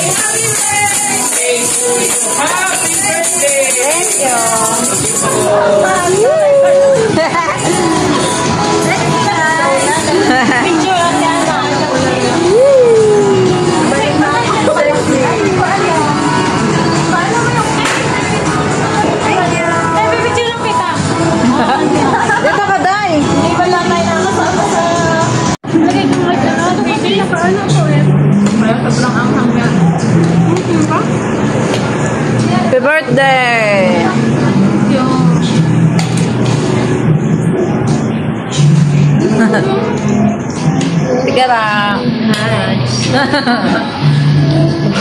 Happy birthday! Thank you. Picture ang gana. Dito ka, Day. Hindi ba lang tayo nakasama sa... Lagay ko mag-ano. Naka-ano po eh. Kaya sobrang anghang yan. Happy birthday! Sige lang.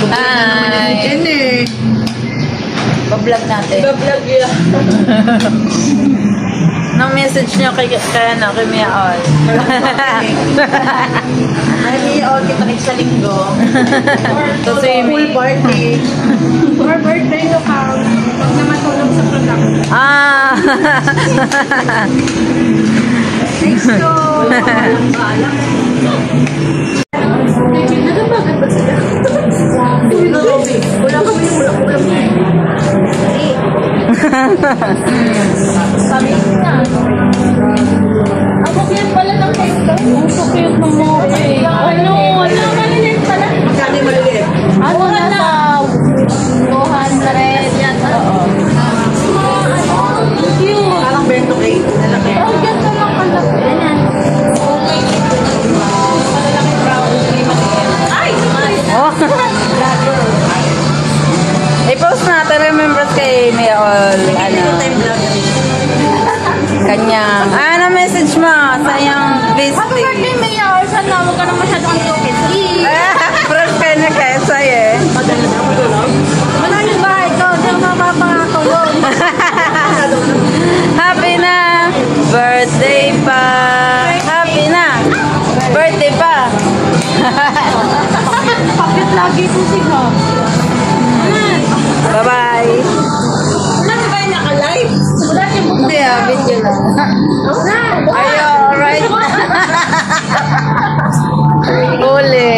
Hi. Jenny! Bablog natin. Vlog yan. Anong message nyo kay Mia All? Ay, Mia All, kita rin sa linggo. To see me. Party. For birthday to come. Huwag na matulog sa production. Ah! Thanks to... Balang-balang. Nagbabagan ba sila? Wala kami yung ulang-ulang na. Sabi na. Ako yan pala ng testo. Ang sukiyot ng mga eh. Ano? Wala malilit pala. Magkano malilit? Ano na na? 200 yan. Oo. Cute. Parang bento cake. Nalaki. Oh, ganda lang pala. Yan. Okay. Malalaki brown. Ay! Oh. I-post natin remembrance kay Mia All. Kanyang. Ano message mo sa iyong Happy visiting? birthday, Mayor! Sana huwag ka na masyadong lupit. Proud ka na kaya sa'yo eh. Malayo ba ito? Diyan mapapangako doon. Happy na! Birthday pa! Happy na! Birthday pa! Pakit lagi po siya. Bye-bye! Wala na ba yung naka-live? Wala siya po. Hindi ah, video lang. Are you alright? Uli!